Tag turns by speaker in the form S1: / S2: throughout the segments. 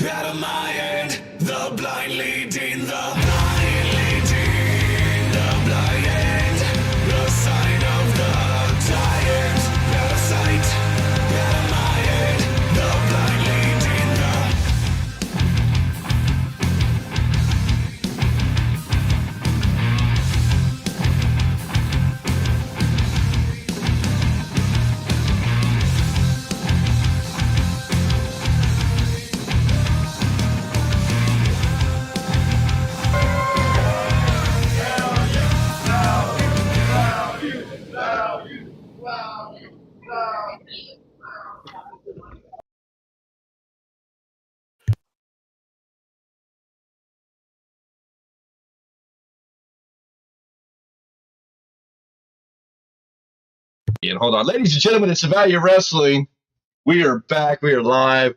S1: out of my end, the blind leading, the blind leading, the blind, the sign of the giant, out of sight, out of my end, the blind leading, the
S2: And hold on, ladies and gentlemen, it's Value Wrestling. We are back. We are live.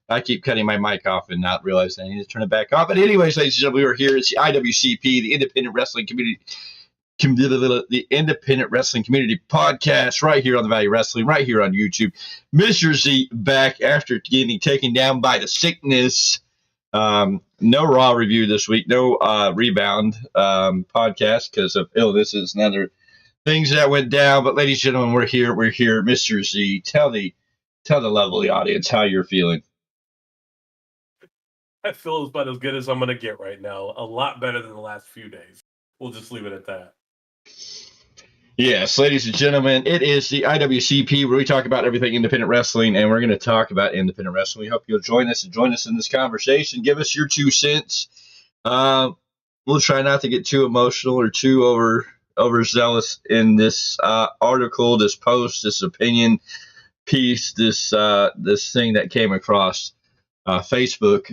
S2: I keep cutting my mic off and not realizing I need to turn it back on. But anyways, ladies and gentlemen, we are here. It's the IWCP, the Independent Wrestling Community, the Independent Wrestling Community Podcast, right here on the Value Wrestling, right here on YouTube. Mr. Z back after getting taken down by the sickness. No Raw review this week. No Rebound podcast because of illnesses and other things that went down. But ladies and gentlemen, we're here. Mr. Z, tell the lovely audience how you're feeling.
S3: I feel about as good as I'm going to get right now. A lot better than the last few days. We'll just leave it at that.
S2: Yes, ladies and gentlemen, it is the IWCP where we talk about everything independent wrestling, and we're going to talk about independent wrestling. We hope you'll join us in this conversation. Give us your 2 cents. We'll try not to get too emotional or too overzealous in this article, this post, this opinion piece, this thing that came across Facebook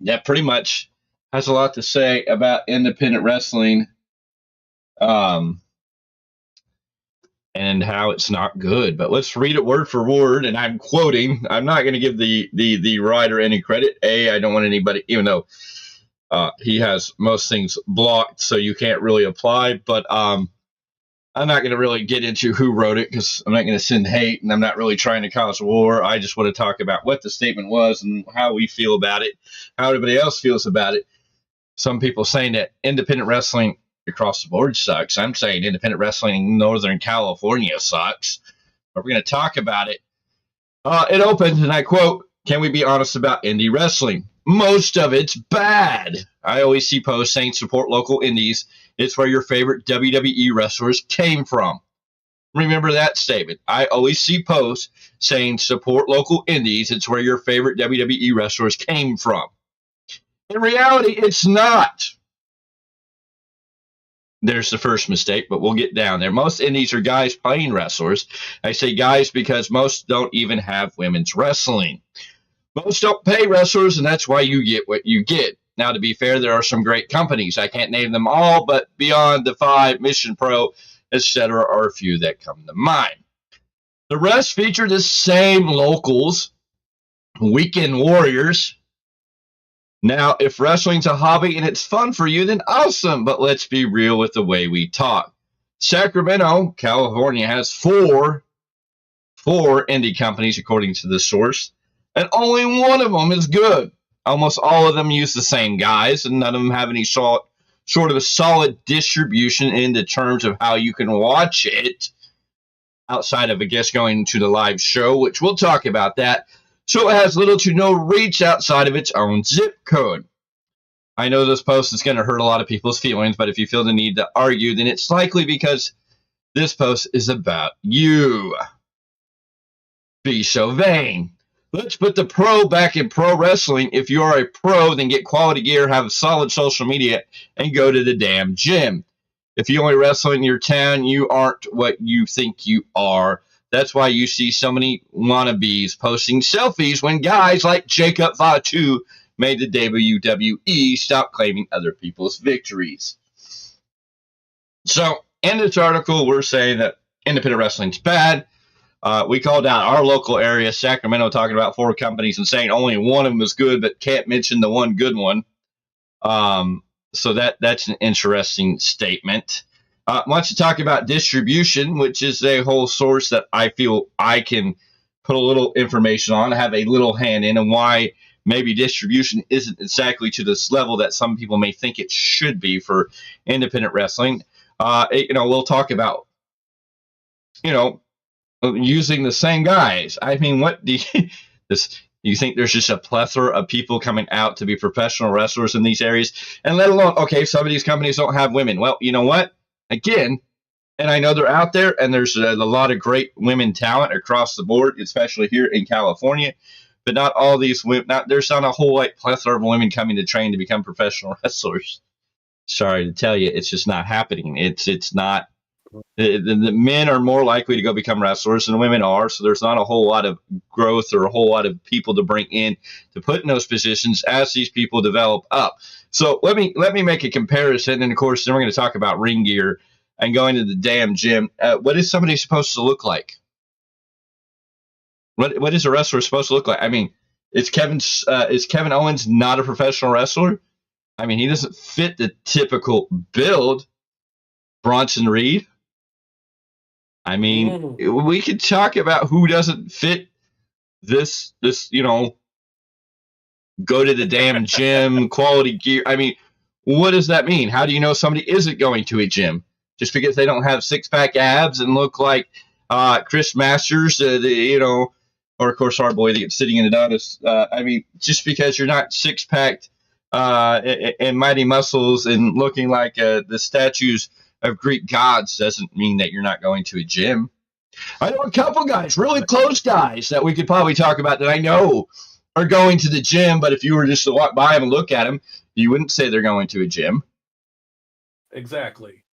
S2: that pretty much has a lot to say about independent wrestling and how it's not good. But let's read it word for word, and I'm quoting. I'm not going to give the writer any credit. I don't want anybody, even though he has most things blocked, so you can't really apply. But I'm not going to really get into who wrote it because I'm not going to send hate, and I'm not really trying to cause war. I just want to talk about what the statement was and how we feel about it, how everybody else feels about it. Some people saying that independent wrestling across the board sucks. I'm saying independent wrestling in Northern California sucks. But we're going to talk about it. It opens, and I quote, "Can we be honest about indie wrestling? Most of it's bad. I always see posts saying support local indies. It's where your favorite WWE wrestlers came from." Remember that statement. I always see posts saying support local indies. It's where your favorite WWE wrestlers came from. In reality, it's not. There's the first mistake, but we'll get down there. Most indies are guys playing wrestlers. I say guys because most don't even have women's wrestling. Most don't pay wrestlers, and that's why you get what you get. Now, to be fair, there are some great companies. I can't name them all, but Beyond, Defy, Mission Pro, etc. are a few that come to mind. The rest feature the same locals, weekend warriors. Now, if wrestling's a hobby and it's fun for you, then awesome, but let's be real with the way we talk. Sacramento, California has four indie companies, according to this source, and only one of them is good. Almost all of them use the same guys, and none of them have any sort of a solid distribution in the terms of how you can watch it outside of, I guess, going to the live show, which we'll talk about that. So it has little to no reach outside of its own zip code. I know this post is going to hurt a lot of people's feelings, but if you feel the need to argue, then it's likely because this post is about you. Be so vain. Let's put the pro back in pro wrestling. If you are a pro, then get quality gear, have solid social media, and go to the damn gym. If you only wrestle in your town, you aren't what you think you are. That's why you see so many wannabes posting selfies when guys like Jacob Fatu made the WWE stop claiming other people's victories. So, in this article, we're saying that independent wrestling's bad. We called out our local area, Sacramento, talking about 4 companies and saying only one of them is good, but can't mention the one good one. So that's an interesting statement. Wants to talk about distribution, which is a whole source that I feel I can put a little information on, have a little hand in, and why maybe distribution isn't exactly to this level that some people may think it should be for independent wrestling. We'll talk about, using the same guys. I mean, what do you think there's just a plethora of people coming out to be professional wrestlers in these areas? And let alone, okay, some of these companies don't have women. Well, you know what? Again, and I know they're out there, and there's a lot of great women talent across the board, especially here in California. But not all these women. There's not a whole plethora of women coming to train to become professional wrestlers. Sorry to tell you, it's just not happening. It's not. The men are more likely to go become wrestlers than women are, so there's not a whole lot of growth or a whole lot of people to bring in to put in those positions as these people develop up. So let me make a comparison, and of course, then we're going to talk about ring gear and going to the damn gym. What is somebody supposed to look like? What is a wrestler supposed to look like? I mean, is Kevin Owens not a professional wrestler? I mean, he doesn't fit the typical build. Bronson Reed. I mean, we could talk about who doesn't fit this, go to the damn gym, quality gear. I mean, what does that mean? How do you know somebody isn't going to a gym? Just because they don't have six-pack abs and look like Chris Masters, or of course our boy that's sitting in Adonis. I mean, just because you're not six-packed and mighty muscles and looking like the statues of Greek gods doesn't mean that you're not going to a gym. I know a couple guys, really close guys, that we could probably talk about that I know are going to the gym, but if you were just to walk by them and look at them, you wouldn't say they're going to a gym.
S3: Exactly.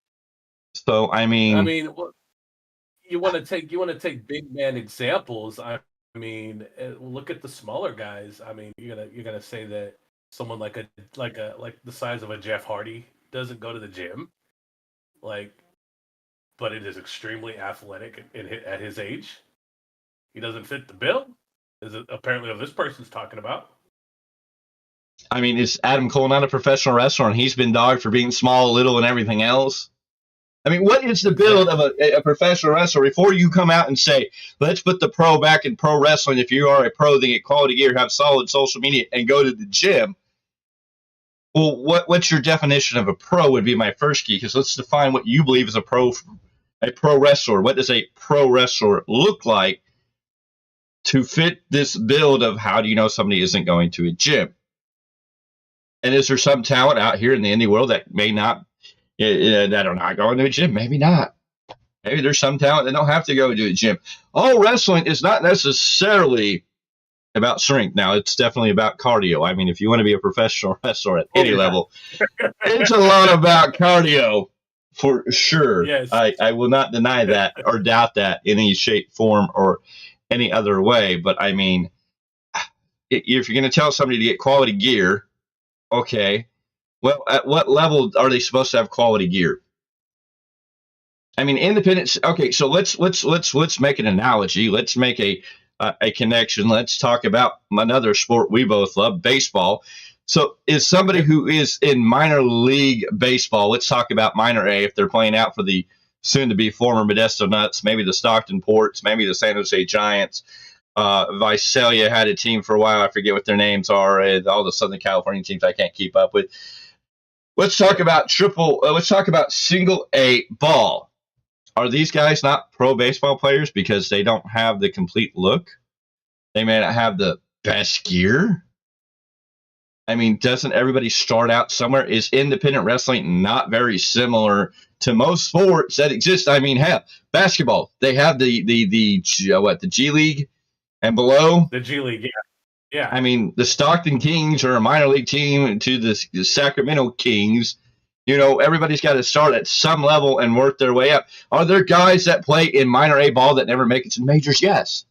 S2: So you
S3: want to take big man examples. I mean, look at the smaller guys. I mean, you're gonna say that someone like the size of a Jeff Hardy doesn't go to the gym, but it is extremely athletic at his age. He doesn't fit the bill. Is it apparently what this person's talking about?
S2: I mean, is Adam Cole not a professional wrestler, and he's been dogged for being small, little, and everything else? I mean, what is the build of a professional wrestler before you come out and say, let's put the pro back in pro wrestling? If you are a pro, then get quality gear, have solid social media, and go to the gym. Well, what's your definition of a pro would be my first key, because let's define what you believe is a pro wrestler. What does a pro wrestler look like to fit this build of how do you know somebody isn't going to a gym? And is there some talent out here in the indie world that may not, that are not going to a gym? Maybe not. Maybe there's some talent that don't have to go to a gym. All wrestling is not necessarily about strength. Now, it's definitely about cardio. I mean, if you want to be a professional wrestler at any level, it's a lot about cardio for sure.
S3: Yes.
S2: I will not deny that or doubt that in any shape, form, or any other way. But I mean, if you're going to tell somebody to get quality gear, okay, well, at what level are they supposed to have quality gear? I mean, independence. Okay, so let's make an analogy. Let's make a connection. Let's talk about another sport we both love, baseball. So is somebody who is in minor league baseball, let's talk about minor A, if they're playing out for the soon-to-be former Modesto Nuts, maybe the Stockton Ports, maybe the San Jose Giants. Visalia had a team for a while. I forget what their names are. And all the Southern California teams I can't keep up with. Let's talk about single A ball. Are these guys not pro baseball players because they don't have the complete look? They may not have the best gear. I mean, doesn't everybody start out somewhere? Is independent wrestling not very similar to most sports that exist? I mean, hell, basketball, they have the G League and below.
S3: The G League, yeah. Yeah.
S2: I mean, the Stockton Kings are a minor league team to the Sacramento Kings. You know, everybody's got to start at some level and work their way up. Are there guys that play in minor A ball that never make it to majors? Yes.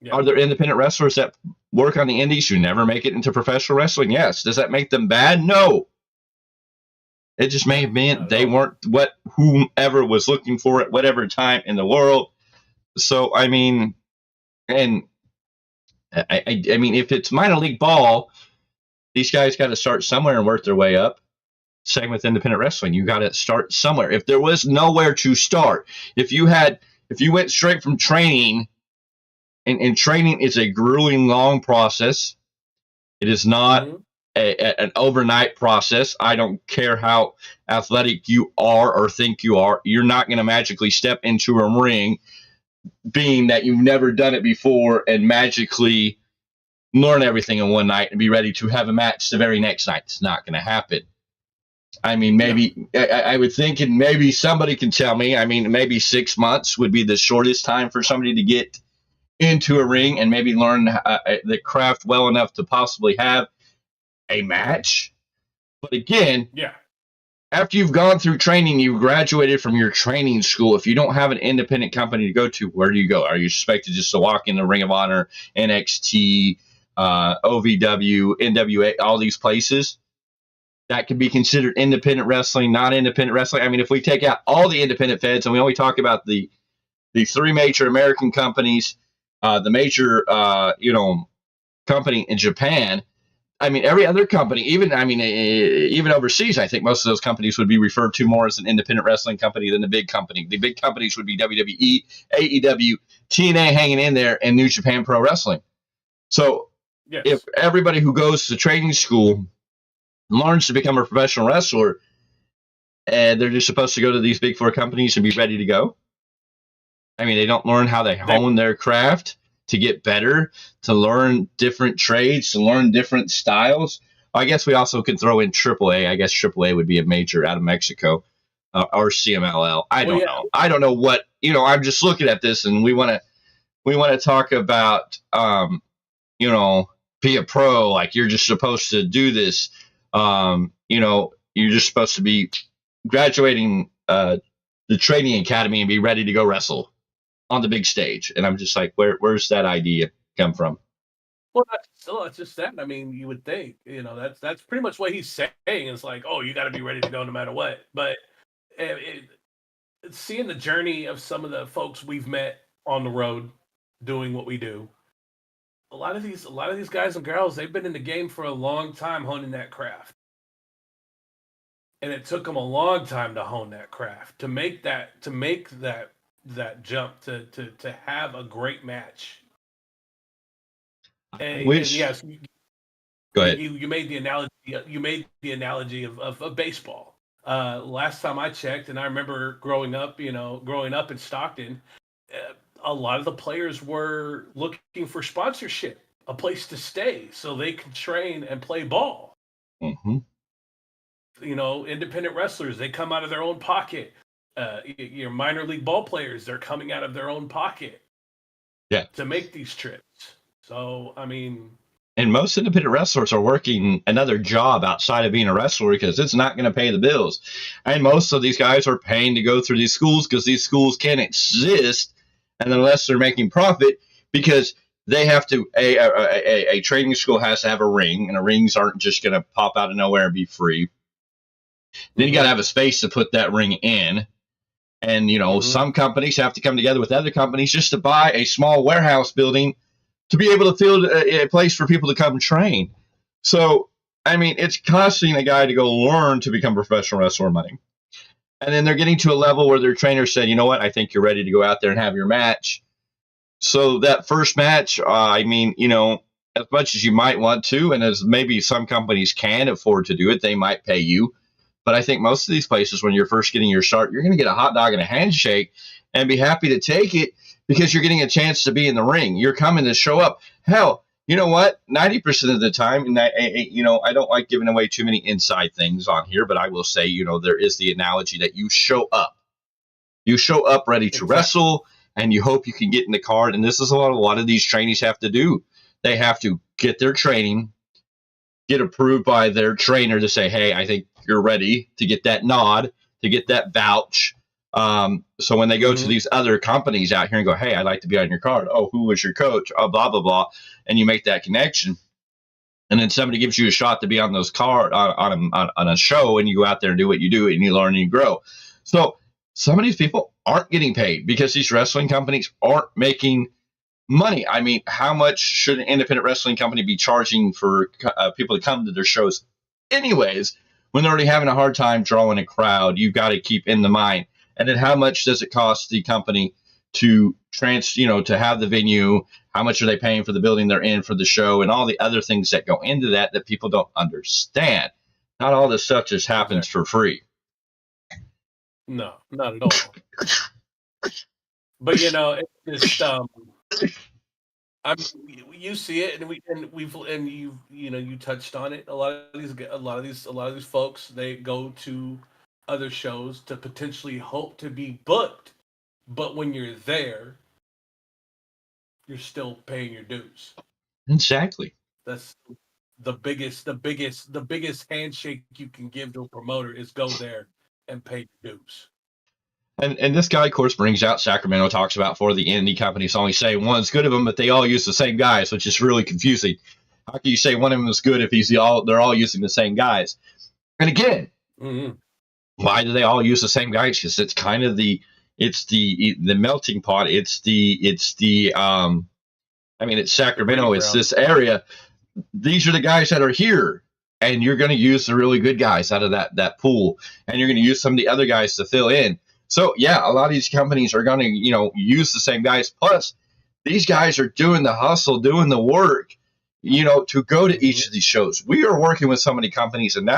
S2: Yeah. Are there independent wrestlers that work on the indies who never make it into professional wrestling? Yes. Does that make them bad? No. It just may have been they weren't what whomever was looking for at whatever time in the world. So, I mean, and I mean, if it's minor league ball, these guys got to start somewhere and work their way up. Same with independent wrestling. You got to start somewhere. If there was nowhere to start, if you went straight from training and training is a grueling, long process. It is not an overnight process. I don't care how athletic you are or think you are. You're not going to magically step into a ring being that you've never done it before and magically learn everything in one night and be ready to have a match the very next night. It's not going to happen. I mean, maybe I would think, and maybe somebody can tell me, I mean, maybe 6 months would be the shortest time for somebody to get into a ring and maybe learn the craft well enough to possibly have a match. But again, after you've gone through training, you graduated from your training school. If you don't have an independent company to go to, where do you go? Are you expected just to walk in the Ring of Honor, NXT, OVW, NWA, all these places? That could be considered independent wrestling, non-independent wrestling. I mean, if we take out all the independent feds and we only talk about the three major American companies, the major company in Japan, I mean, every other company, even overseas, I think most of those companies would be referred to more as an independent wrestling company than the big company. The big companies would be WWE, AEW, TNA hanging in there, and New Japan Pro Wrestling. So if everybody who goes to training school learns to become a professional wrestler, and they're just supposed to go to these big four companies and be ready to go. I mean, they don't learn how they hone their craft to get better, to learn different trades, to learn different styles. I guess we also could throw in AAA. I guess AAA would be a major out of Mexico, or CMLL. I don't know. I don't know what, I'm just looking at this, and we want to talk about, be a pro. Like, you're just supposed to do this. You're just supposed to be graduating the training academy and be ready to go wrestle on the big stage. And I'm just like, where's that idea come from?
S3: Well, it's just that. I mean, you would think, that's pretty much what he's saying. It's like, oh, you got to be ready to go no matter what. But seeing the journey of some of the folks we've met on the road doing what we do, a lot of these guys and girls, they've been in the game for a long time honing that craft. And it took them a long time to hone that craft, to make that jump, to have a great match. And yes,
S2: go ahead.
S3: You made the analogy. You made the analogy of baseball. Last time I checked, and I remember growing up in Stockton, a lot of the players were looking for sponsorship, a place to stay, so they could train and play ball.
S2: Mm-hmm.
S3: Independent wrestlers, they come out of their own pocket. Your minor league ball players, they're coming out of their own pocket to make these trips. So, I mean...
S2: And most independent wrestlers are working another job outside of being a wrestler because it's not going to pay the bills. And most of these guys are paying to go through these schools because these schools can't exist unless they're making profit, because they have to, a training school has to have a ring, and the rings aren't just going to pop out of nowhere and be free. Then you got to have a space to put that ring in. And, some companies have to come together with other companies just to buy a small warehouse building to be able to fill a place for people to come train. So, I mean, it's costing a guy to go learn to become a professional wrestler money. And then they're getting to a level where their trainer said, you know what, I think you're ready to go out there and have your match. So that first match, as much as you might want to, and as maybe some companies can afford to do it, they might pay you. But I think most of these places, when you're first getting your start, you're going to get a hot dog and a handshake and be happy to take it because you're getting a chance to be in the ring. You're coming to show up. Hell, you know what? 90% of the time, and I don't like giving away too many inside things on here, but I will say, there is the analogy that you show up. You show up ready to wrestle, and you hope you can get in the card. And this is what a lot of these trainees have to do. They have to get their training, get approved by their trainer to say, hey, I think you're ready, to get that nod, to get that vouch. So when they go to these other companies out here and go, hey, I'd like to be on your card. Oh, who was your coach? Oh, blah, blah, blah. And you make that connection. And then somebody gives you a shot to be on those card on a show, and you go out there and do what you do, and you learn and you grow. So some of these people aren't getting paid because these wrestling companies aren't making money. I mean, how much should an independent wrestling company be charging for people to come to their shows anyways, when they're already having a hard time drawing a crowd? You've got to keep in the mind. And then how much does it cost the company to to have the venue? How much are they paying for the building they're in for the show, and all the other things that go into that people don't understand. Not all this stuff just happens for free.
S3: No, not at all. But it's just you see it, and you touched on it. A lot of these folks, they go to other shows to potentially hope to be booked, but when you're there, you're still paying your dues.
S2: Exactly.
S3: That's the biggest handshake you can give to a promoter is go there and pay your dues.
S2: And this guy, of course, brings out Sacramento, talks about for the Indy companies only say one's good of them, but they all use the same guys, which is really confusing. How can you say one of them is good if they're all using the same guys? And again, why do they all use the same guys? Because it's kind of the melting pot. It's Sacramento. It's this area. These are the guys that are here, and you're going to use the really good guys out of that pool, and you're going to use some of the other guys to fill in. So yeah, a lot of these companies are going to use the same guys. Plus, these guys are doing the hustle, doing the work, to go to each of these shows. We are working with so many companies, and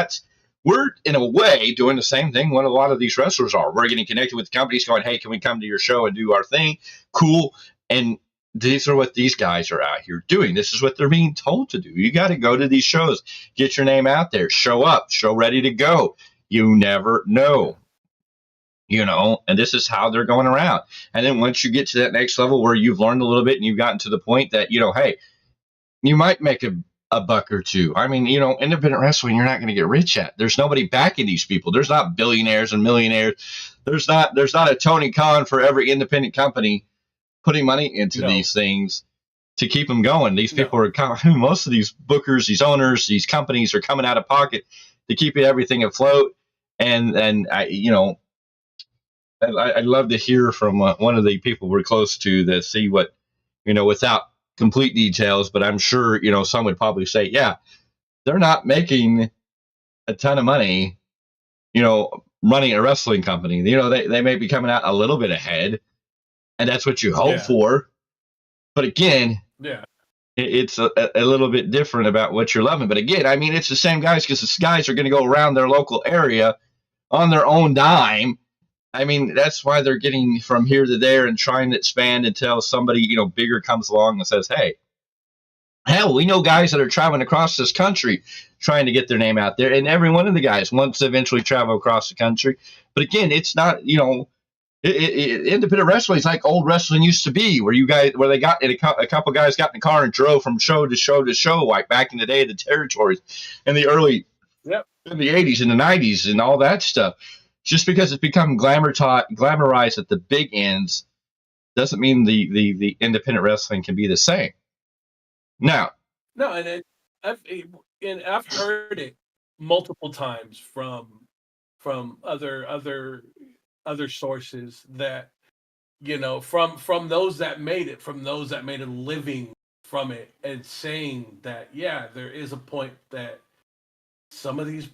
S2: we're in a way doing the same thing what a lot of these wrestlers are. We're getting connected with companies going, hey, can we come to your show and do our thing? Cool. And these are what these guys are out here doing. This is what they're being told to do. You got to go to these shows, get your name out there, show up, show ready to go. You never know, and this is how they're going around. And then once you get to that next level where you've learned a little bit and you've gotten to the point that, hey, you might make a buck or two. I mean, independent wrestling, you're not going to get rich at. There's nobody backing these people. There's not billionaires and millionaires. There's not a Tony Khan for every independent company putting money into these things to keep them going. These people are most of these bookers, these owners, these companies are coming out of pocket to keep everything afloat. And I'd love to hear from one of the people we're close to that see what, without complete details, but I'm sure, some would probably say, yeah, they're not making a ton of money, running a wrestling company. They may be coming out a little bit ahead, and that's what you hope for. But again, it's a little bit different about what you're loving. But again, I mean, it's the same guys, because the guys are going to go around their local area on their own dime. I mean, that's why they're getting from here to there and trying to expand until somebody, bigger comes along and says, hey, hell, we know guys that are traveling across this country trying to get their name out there. And every one of the guys wants to eventually travel across the country. But again, it's not, independent wrestling is like old wrestling used to be, where they got in a couple guys got in the car and drove from show to show to show, like back in the day, the territories in the early, in the 80s and the 90s and all that stuff. Just because it's become glamorized at the big ends doesn't mean the independent wrestling can be the same. Now,
S3: no, and I've heard it multiple times from other sources that from those that made it, from those that made a living from it, and saying that there is a point that some of these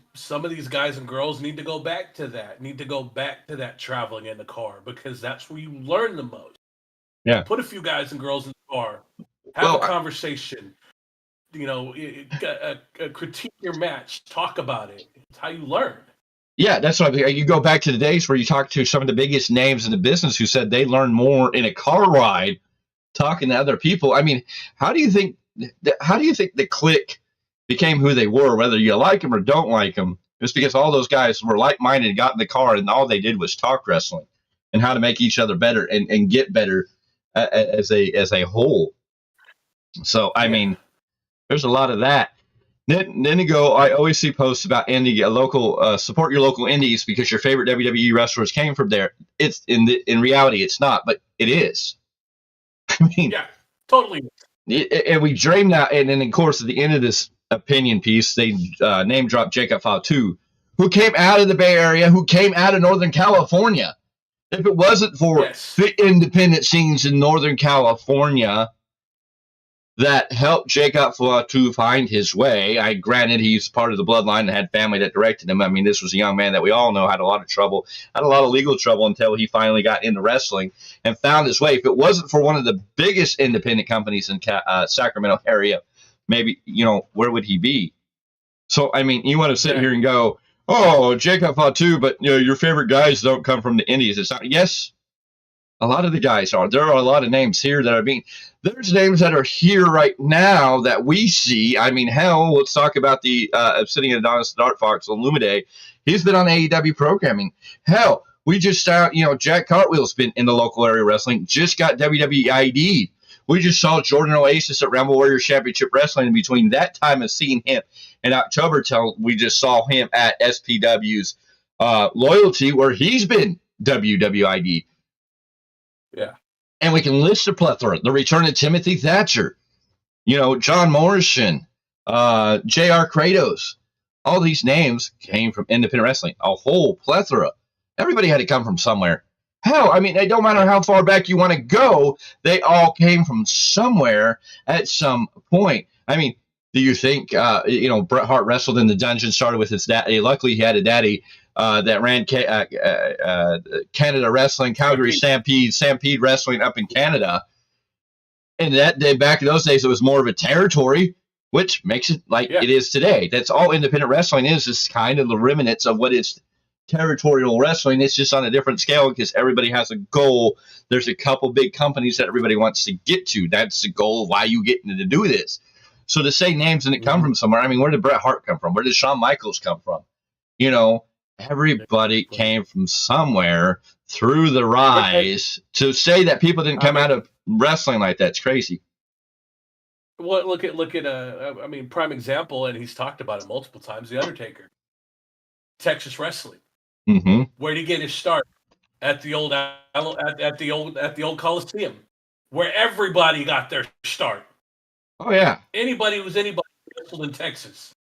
S3: guys and girls need to go back to that traveling in the car, because that's where you learn the most.
S2: Yeah.
S3: Put a few guys and girls in the car, have a conversation, critique your match, talk about it. It's how you learn.
S2: Yeah, that's what you go back to the days where you talk to some of the biggest names in the business who said they learned more in a car ride talking to other people. I mean, how do you think the Clique became who they were, whether you like them or don't like them? It's because all those guys were like-minded and got in the car, and all they did was talk wrestling and how to make each other better and get better as a whole. So, I mean, there's a lot of that. Then I always see posts about Indy, local, support your local indies because your favorite WWE wrestlers came from there. It's in reality, it's not, but it is. I mean,
S3: totally.
S2: And we dreamed that, and then of course at the end of this opinion piece, they name dropped Jacob Fatu, who came out of the Bay Area, who came out of Northern California. If it wasn't for the independent scenes in Northern California, that helped Jacob to find his way. Granted, he's part of the bloodline and had family that directed him. I mean, this was a young man that we all know had a lot of trouble, had a lot of legal trouble until he finally got into wrestling and found his way. If it wasn't for one of the biggest independent companies in Sacramento area, maybe, where would he be? So, I mean, you want to sit here and go, oh, Jacob Fatu, but your favorite guys don't come from the Indies. It's not. Yes, a lot of the guys are. There are a lot of names here that are being. There's names that are here right now that we see. I mean, hell, let's talk about the Obsidian Adonis Dart Fox on Lumide. He's been on AEW programming. Hell, we just saw, Jack Cartwheel's been in the local area wrestling, just got WWE ID'd. We just saw Jordan Oasis at Rumble Warrior Championship Wrestling. In between that time of seeing him in October till we just saw him at SPW's Loyalty, where he's been WWID.
S3: Yeah.
S2: And we can list a plethora. The return of Timothy Thatcher, John Morrison, J.R. Kratos. All these names came from independent wrestling, a whole plethora. Everybody had to come from somewhere. Hell, I mean, it don't matter how far back you want to go. They all came from somewhere at some point. I mean, do you think, Bret Hart wrestled in the dungeon, started with his daddy. Luckily, he had a daddy that ran Canada Wrestling, Calgary Stampede Wrestling up in Canada. And that day, back in those days, it was more of a territory, which makes it like it is today. That's all independent wrestling is kind of the remnants of what is territorial wrestling. It's just on a different scale because everybody has a goal. There's a couple big companies that everybody wants to get to. That's the goal of why you get to do this. So to say names and it come from somewhere, I mean, where did Bret Hart come from? Where did Shawn Michaels come from? Everybody came from somewhere through the rise. To say that people didn't come out of wrestling like that's crazy.
S3: Well, look at prime example, and he's talked about it multiple times. The Undertaker, Texas wrestling.
S2: Mm-hmm.
S3: Where did he get his start? At the old Coliseum, where everybody got their start.
S2: Oh yeah.
S3: Anybody wrestled in Texas.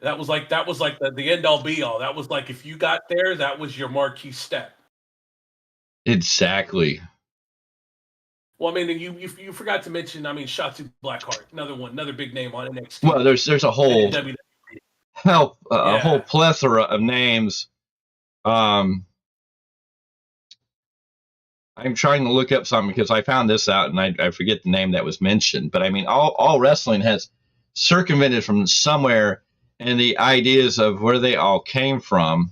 S3: That was like the end all be all. That was like if you got there, that was your marquee step.
S2: Exactly.
S3: Well, I mean, you forgot to mention. I mean, Shotzi Blackheart, another big name on NXT.
S2: Well, there's a whole whole plethora of names. I'm trying to look up something because I found this out and I forget the name that was mentioned. But I mean, all wrestling has circumvented from somewhere, and the ideas of where they all came from.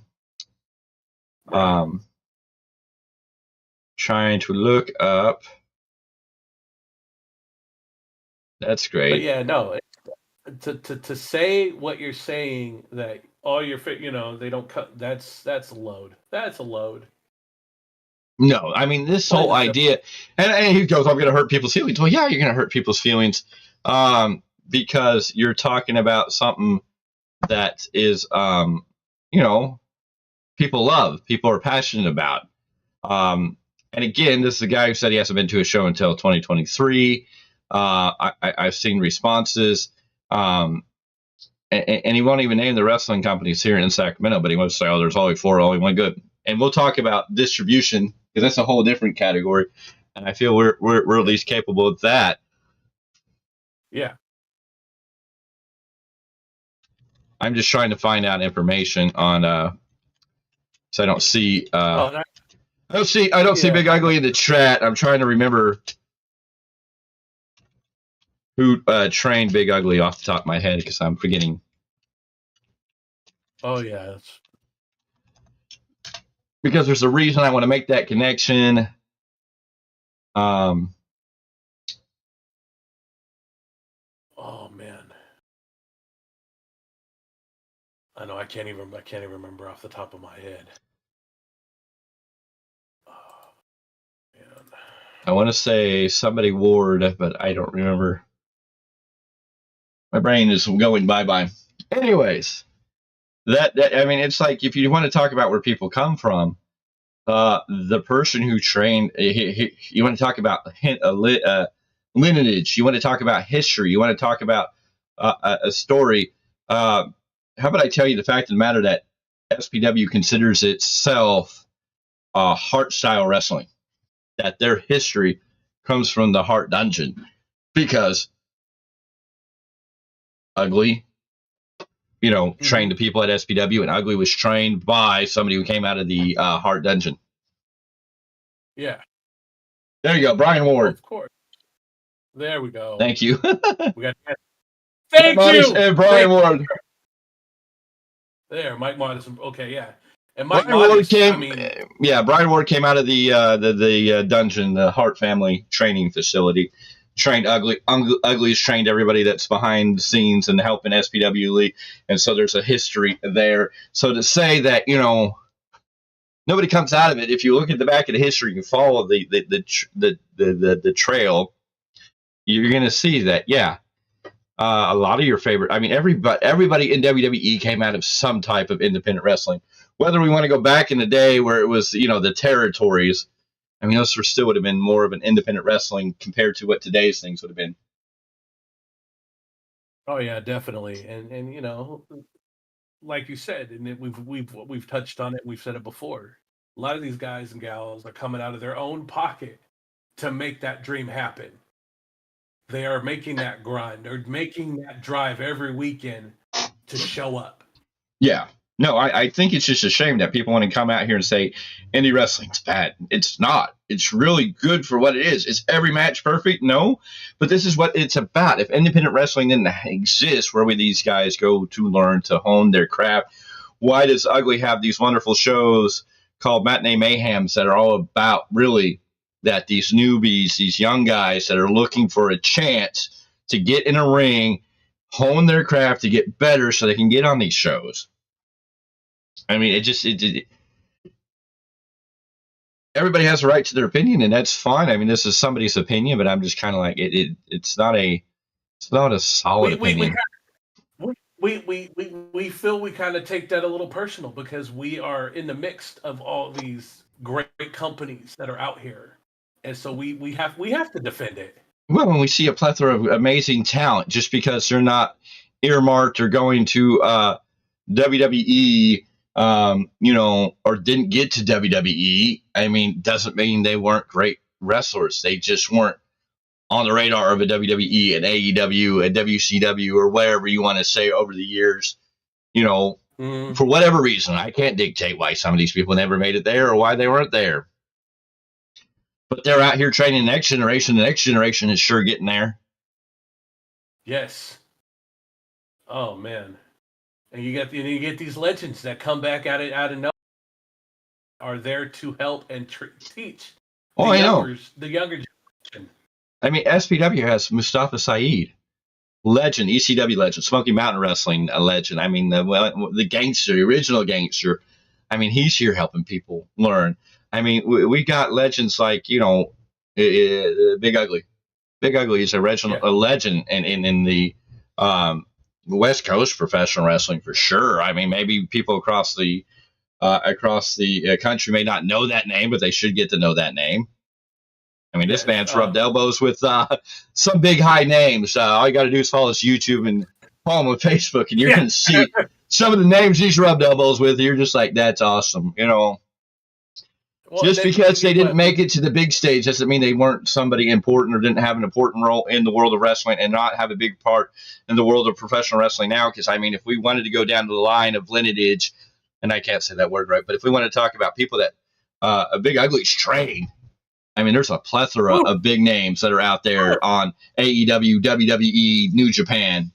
S2: Trying to look up. That's great.
S3: But yeah, no. To say what you're saying that all your they don't cut. That's a load. That's a load.
S2: No, I mean this whole idea, and he goes, "I'm going to hurt people's feelings." Well, yeah, you're going to hurt people's feelings, because you're talking about something that is, people love, people are passionate about. And again, this is a guy who said he hasn't been to a show until 2023. I've seen responses, and he won't even name the wrestling companies here in Sacramento, but he wants to say, "Oh, there's only 4, only one good." And we'll talk about distribution because that's a whole different category, and I feel we're at least capable of that.
S3: Yeah.
S2: I'm just trying to find out information on, so I don't see. I don't see Big Ugly in the chat. I'm trying to remember who trained Big Ugly off the top of my head because I'm forgetting.
S3: Oh yeah.
S2: Because there's a reason I want to make that connection. Oh
S3: man, I know I can't even remember off the top of my head. Oh man,
S2: I want to say somebody Ward, but I don't remember. My brain is going bye. Anyways. That I mean, it's like if you want to talk about where people come from, the person who trained, you want to talk about lineage, you want to talk about history, you want to talk about a story. How about I tell you the fact of the matter that SPW considers itself Hart style wrestling, that their history comes from the Hart Dungeon, because Ugly, trained the people at SPW, and Ugly was trained by somebody who came out of the Heart Dungeon.
S3: Yeah.
S2: There you go, Brian Ward.
S3: Of course. There we go.
S2: Thank you.
S3: We got Thank you.
S2: And Brian Ward.
S3: There, Mike Modest. Okay, yeah. And Mike
S2: Brian
S3: Modest,
S2: Brian Ward came out of the dungeon, the Hart family training facility. Trained Ugly. Ugly's trained everybody that's behind the scenes and helping SPW League, and so there's a history there. So to say that nobody comes out of it, if you look at the back of the history, you follow the trail, you're going to see that a lot of your favorite. I mean, everybody in WWE came out of some type of independent wrestling. Whether we want to go back in the day where it was the territories. I mean, those still would have been more of an independent wrestling compared to what today's things would have been.
S3: Oh yeah, definitely, and like you said, and we've touched on it. We've said it before. A lot of these guys and gals are coming out of their own pocket to make that dream happen. They are making that grind. They're making that drive every weekend to show up. Yeah.
S2: No, I think it's just a shame that people want to come out here and say indie wrestling's bad. It's not. It's really good for what it is. Is every match perfect? No, but this is what it's about. If independent wrestling didn't exist, where would these guys go to learn to hone their craft? Why does Ugly have these wonderful shows called Matinee Mayhems that are all about really that these newbies, these young guys that are looking for a chance to get in a ring, hone their craft to get better so they can get on these shows? I mean, everybody has a right to their opinion, and that's fine. I mean, this is somebody's opinion, but I'm just kind of like it's not a solid opinion.
S3: We feel we kind of take that a little personal because we are in the mix of all these great companies that are out here, and so we have to defend it.
S2: Well, when we see a plethora of amazing talent, just because they're not earmarked or going to WWE. Or didn't get to WWE, I mean, doesn't mean they weren't great wrestlers. They just weren't on the radar of a WWE, an AEW, a WCW, or whatever you want to say over the years. For whatever reason, I can't dictate why some of these people never made it there or why they weren't there. But they're out here training the next generation. The next generation is sure getting there.
S3: Yes. Oh, man. And you get these legends that come back out of nowhere, are there to help and teach.
S2: Oh, I know.
S3: The younger generation.
S2: I mean, SPW has Mustafa Saeed, legend, ECW legend, Smoky Mountain Wrestling legend. I mean, the gangster, the original gangster. I mean, he's here helping people learn. I mean, we got legends like Big Ugly. Big Ugly is a legend in the West Coast professional wrestling for sure. I mean, maybe people across the country may not know that name, but they should get to know that name. I mean, this man's rubbed elbows with some big high names. All you got to do is follow his YouTube and follow him on Facebook, and you're going to see some of the names he's rubbed elbows with. You're just like, that's awesome, Well, just because they didn't make it to the big stage doesn't mean they weren't somebody important or didn't have an important role in the world of wrestling and not have a big part in the world of professional wrestling now. Because, I mean, if we wanted to go down to the line of lineage, and I can't say that word right, but if we want to talk about people that a Big Ugly's trained, I mean, there's a plethora of big names that are out there on AEW, WWE, New Japan.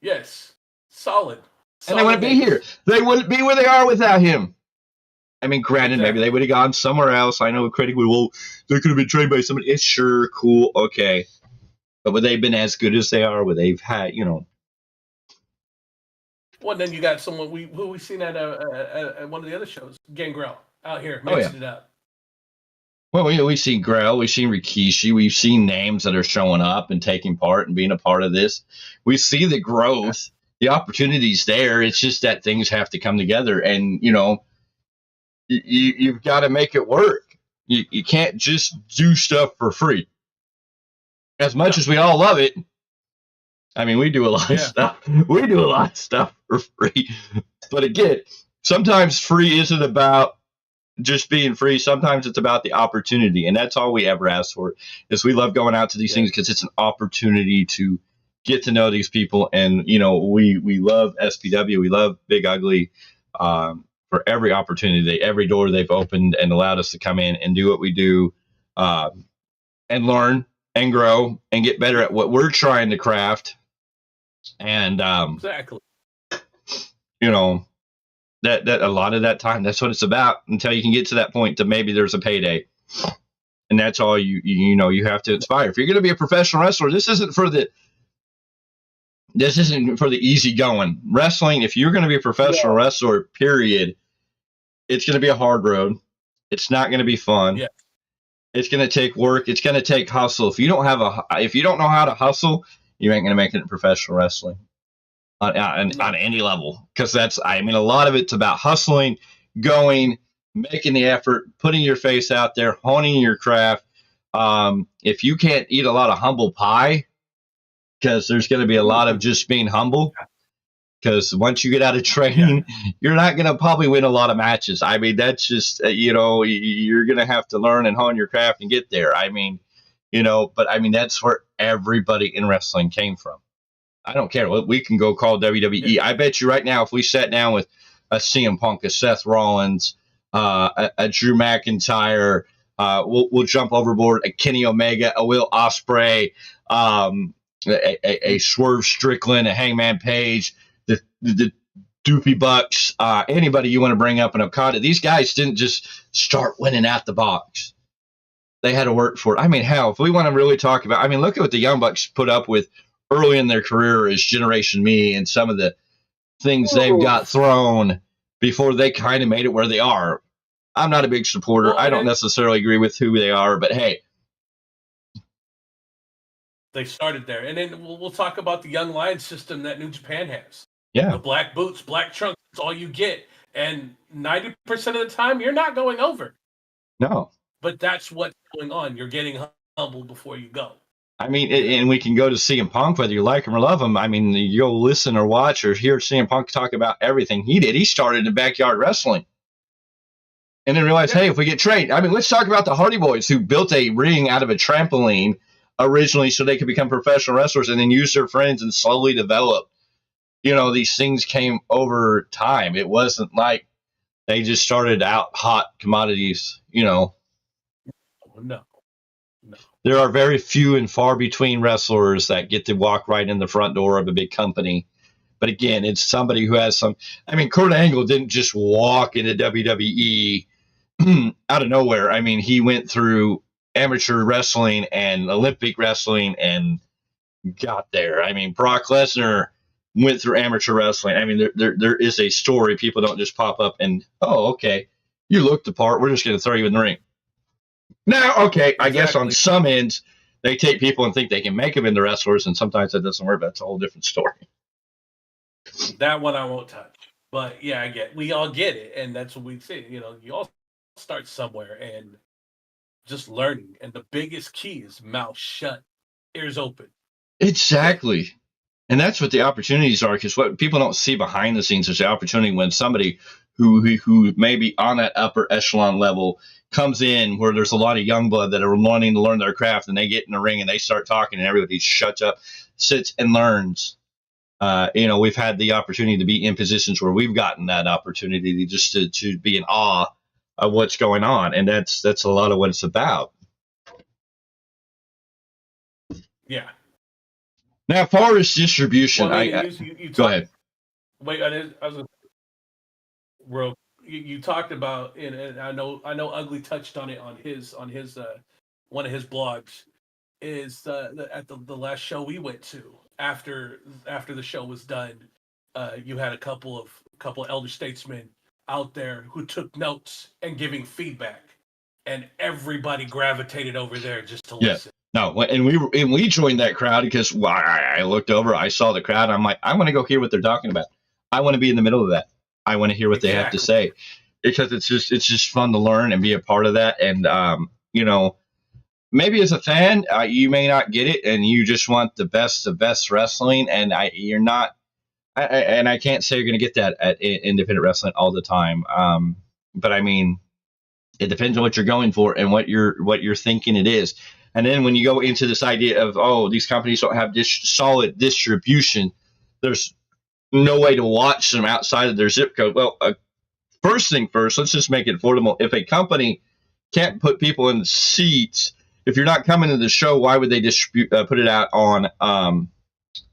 S3: Yes. Solid.
S2: And they wouldn't be here. They wouldn't be where they are without him. I mean, granted, maybe they would have gone somewhere else. I know a critic would, they could have been trained by somebody. It's sure, cool, okay. But would they have been as good as they are? Would they've had,
S3: Well, then you got someone who we seen at one of the other shows, Gangrel, out here mixing it up.
S2: Well, we've seen Grell, we've seen Rikishi, we've seen names that are showing up and taking part and being a part of this. We see the growth, the opportunities there. It's just that things have to come together, and you've got to make it work. You can't just do stuff for free. As much as we all love it, I mean, we do a lot of stuff. We do a lot of stuff for free. But again, sometimes free isn't about just being free. Sometimes it's about the opportunity, and that's all we ever ask for. Is we love going out to these things because it's an opportunity to get to know these people. And, we love SPW. We love Big Ugly for every opportunity, every door they've opened and allowed us to come in and do what we do and learn and grow and get better at what we're trying to craft. And,
S3: exactly.
S2: That a lot of that time, that's what it's about until you can get to that point to maybe there's a payday. And that's all you have to inspire. If you're going to be a professional wrestler, this isn't for the easy going wrestling. If you're going to be a professional wrestler, period, it's going to be a hard road. It's not going to be fun.
S3: Yeah.
S2: It's going to take work. It's going to take hustle. If you don't know how to hustle, you ain't going to make it in professional wrestling on any level. Because a lot of it's about hustling, going, making the effort, putting your face out there, honing your craft. If you can't eat a lot of humble pie, because there's going to be a lot of just being humble, because once you get out of training, you're not going to probably win a lot of matches. That's just, you're going to have to learn and hone your craft and get there. But that's where everybody in wrestling came from. I don't care. We can go call WWE. I bet you right now, if we sat down with a CM Punk, a Seth Rollins, a Drew McIntyre, we'll jump overboard, a Kenny Omega, a Will Ospreay, a Swerve Strickland, a Hangman Page, the Doofy Bucks, anybody you want to bring up in Okada. These guys didn't just start winning out the box. They had to work for it. Hell, if we want to really talk about, look at what the Young Bucks put up with early in their career as Generation Me and some of the things they've got thrown before they kind of made it where they are. I'm not a big supporter.
S3: Well,
S2: I don't necessarily agree with who they are, but hey.
S3: They started there. And then we'll talk about the Young Lions system that New Japan has.
S2: Yeah.
S3: The black boots, black trunks, that's all you get. And 90% of the time, you're not going over.
S2: No.
S3: But that's what's going on. You're getting humble before you go.
S2: And we can go to CM Punk, whether you like him or love him. You'll listen or watch or hear CM Punk talk about everything he did. He started in backyard wrestling and then realized, hey, if we get trained, let's talk about the Hardy Boys who built a ring out of a trampoline originally so they could become professional wrestlers and then use their friends and slowly develop. These things came over time. It wasn't like they just started out hot commodities,
S3: No.
S2: There are very few and far between wrestlers that get to walk right in the front door of a big company. But again, it's somebody who has some. Kurt Angle didn't just walk into WWE out of nowhere. He went through amateur wrestling and Olympic wrestling and got there. Brock Lesnar went through amateur wrestling. There is a story. People don't just pop up and, oh, okay, you look the part. We're just going to throw you in the ring. Now, okay, I guess on some ends, they take people and think they can make them into wrestlers, and sometimes that doesn't work. That's a whole different story.
S3: That one I won't touch. But, yeah, we all get it, and that's what we say. You all start somewhere and just learning. And the biggest key is mouth shut, ears open.
S2: Exactly. And that's what the opportunities are, because what people don't see behind the scenes is the opportunity when somebody who may be on that upper echelon level comes in where there's a lot of young blood that are wanting to learn their craft, and they get in the ring and they start talking and everybody shuts up, sits and learns. We've had the opportunity to be in positions where we've gotten that opportunity just to be in awe of what's going on. And that's a lot of what it's about.
S3: Yeah.
S2: Now, as far as distribution, go ahead.
S3: Wait, you talked about, and I know Ugly touched on it on his one of his blogs, is at the last show we went to after the show was done, you had a couple elder statesmen out there who took notes and giving feedback, and everybody gravitated over there just to listen.
S2: No, and we joined that crowd because I looked over, I saw the crowd, I'm like, I want to go hear what they're talking about. I want to be in the middle of that. I want to hear what they have to say, because it's just fun to learn and be a part of that. And maybe as a fan, you may not get it, and you just want the best of best wrestling, and you're not. And I can't say you're going to get that at independent wrestling all the time. But it depends on what you're going for and what you're thinking it is. And then when you go into this idea of, oh, these companies don't have solid distribution, there's no way to watch them outside of their zip code. Well, first thing first, let's just make it affordable. If a company can't put people in the seats, if you're not coming to the show, why would they put it out on,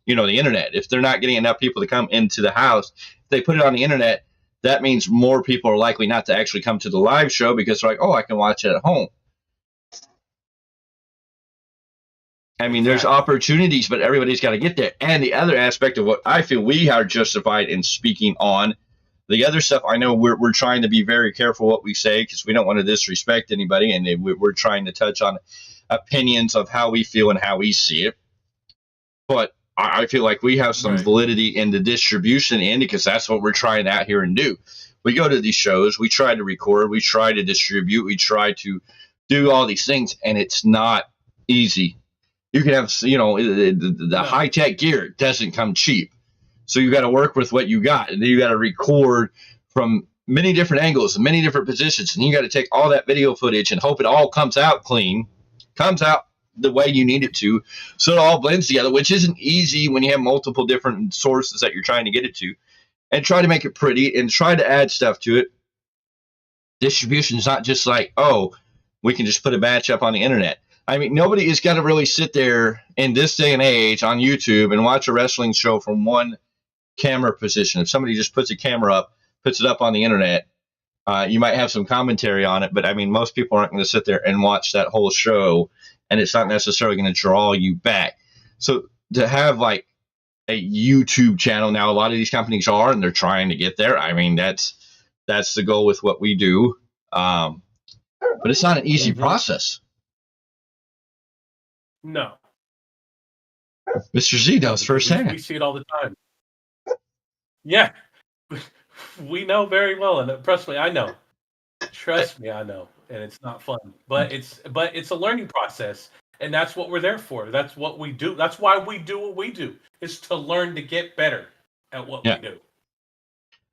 S2: the internet? If they're not getting enough people to come into the house, if they put it on the internet, that means more people are likely not to actually come to the live show because they're like, oh, I can watch it at home. I mean, there's opportunities, but everybody's got to get there. And the other aspect of what I feel we are justified in speaking on, the other stuff, I know we're trying to be very careful what we say because we don't want to disrespect anybody, and we're trying to touch on opinions of how we feel and how we see it. But I feel like we have some validity in the distribution end because that's what we're trying out here and do. We go to these shows, we try to record, we try to distribute, we try to do all these things, and it's not easy. You can have, the high-tech gear doesn't come cheap. So you got to work with what you got, and then you got to record from many different angles and many different positions, and you got to take all that video footage and hope it all comes out clean, comes out the way you need it to, so it all blends together, which isn't easy when you have multiple different sources that you're trying to get it to, and try to make it pretty and try to add stuff to it. Distribution is not just like, oh, we can just put a match up on the internet. I mean, nobody is going to really sit there in this day and age on YouTube and watch a wrestling show from one camera position. If somebody just puts a camera up, puts it up on the internet, you might have some commentary on it, but I mean, most people aren't going to sit there and watch that whole show, and it's not necessarily going to draw you back. So to have like a YouTube channel now, a lot of these companies are, and they're trying to get there. I mean, that's the goal with what we do. But it's not an easy process.
S3: No.
S2: Mr. Z knows firsthand.
S3: We see it all the time. Yeah. We know very well, and trust me, I know. Trust me, I know. And it's not fun. But it's a learning process, and that's what we're there for. That's what we do. That's why we do what we do. Is to learn to get better at what we do.